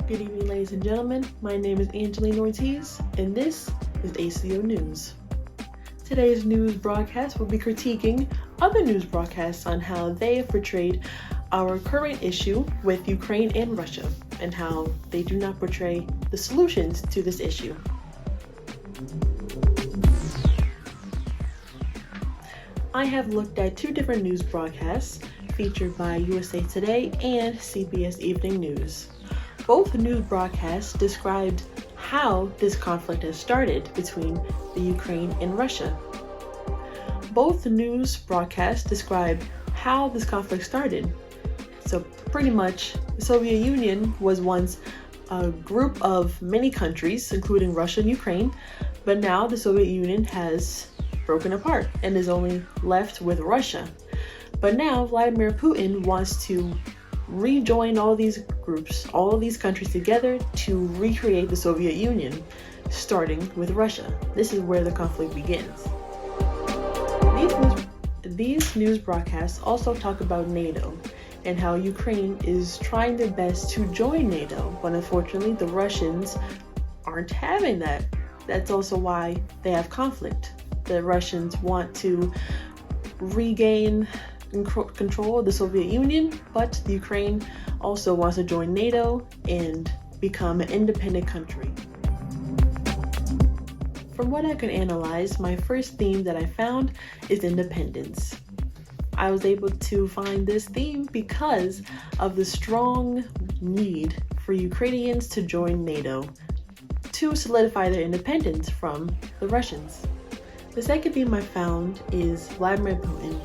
Good evening, ladies and gentlemen. My name is Angelina Ortiz, and this is ACO News. Today's news broadcast will be critiquing other news broadcasts on how they have portrayed our current issue with Ukraine and Russia, and how they do not portray the solutions to this issue. I have looked at two different news broadcasts featured by USA Today and CBS Evening News. Both news broadcasts described how this conflict has started between the Ukraine and Russia. Both news broadcasts describe how this conflict started. So pretty much, the Soviet Union was once a group of many countries, including Russia and Ukraine, but now the Soviet Union has broken apart and is only left with Russia. But now Vladimir Putin wants to rejoin all these groups, all of these countries together to recreate the Soviet Union, starting with Russia. This is where the conflict begins. These news broadcasts also talk about NATO and how Ukraine is trying their best to join NATO, but unfortunately the Russians aren't having that. That's also why they have conflict. The Russians want to regain control of the Soviet Union, but the Ukraine also wants to join NATO and become an independent country. From what I could analyze, my first theme that I found is independence. I was able to find this theme because of the strong need for Ukrainians to join NATO to solidify their independence from the Russians. The second theme I found is Vladimir Putin.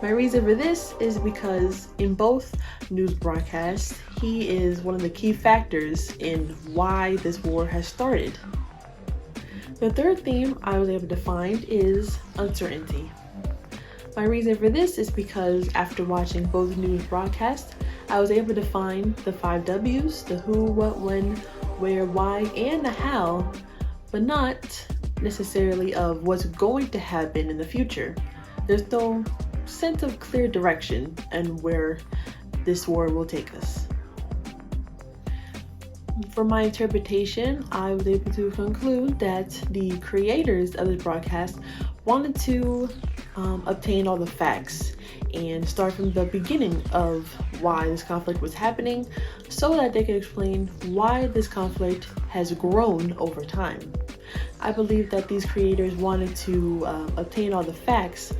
My reason for this is because in both news broadcasts, he is one of the key factors in why this war has started. The third theme I was able to find is uncertainty. My reason for this is because after watching both news broadcasts, I was able to find the 5 W's, the who, what, when, where, why, and the how, but not necessarily of what's going to happen in the future. There's no sense of clear direction and where this war will take us. For my interpretation, I was able to conclude that the creators of this broadcast wanted to obtain all the facts and start from the beginning of why this conflict was happening so that they could explain why this conflict has grown over time. I believe that these creators wanted to obtain all the facts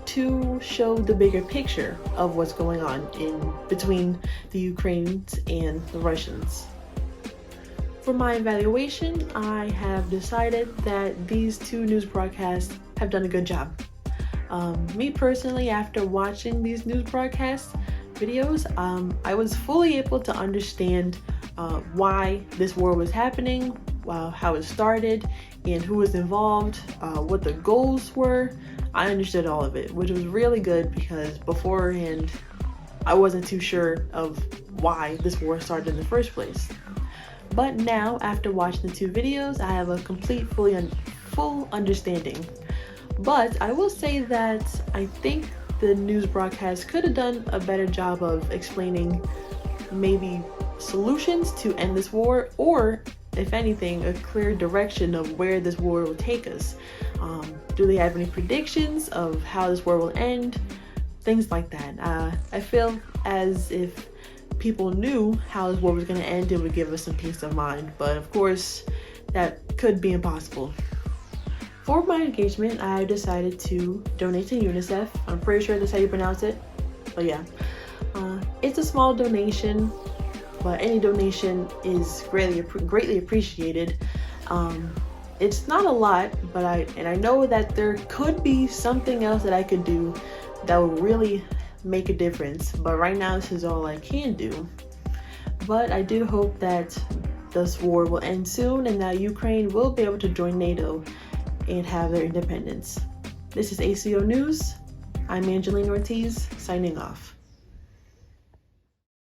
to show the bigger picture of what's going on in between the Ukrainians and the Russians. For my evaluation, I have decided that these two news broadcasts have done a good job. Me personally, after watching these news broadcast videos, I was fully able to understand why this war was happening, how it started, and who was involved, what the goals were. I understood all of it, which was really good because beforehand, I wasn't too sure of why this war started in the first place. But now, after watching the two videos, I have a complete, full understanding. But I will say that I think the news broadcast could have done a better job of explaining maybe solutions to end this war, or if anything, a clear direction of where this war will take us. Do they have any predictions of how this war will end? Things like that. I feel as if people knew how this war was going to end, it would give us some peace of mind. But of course, that could be impossible. For my engagement, I decided to donate to UNICEF. I'm pretty sure that's how you pronounce it. But yeah, it's a small donation, but any donation is greatly appreciated. It's not a lot, but I know that there could be something else that I could do that would really make a difference. But right now, this is all I can do. But I do hope that this war will end soon and that Ukraine will be able to join NATO and have their independence. This is ACO News. I'm Angelina Ortiz, signing off.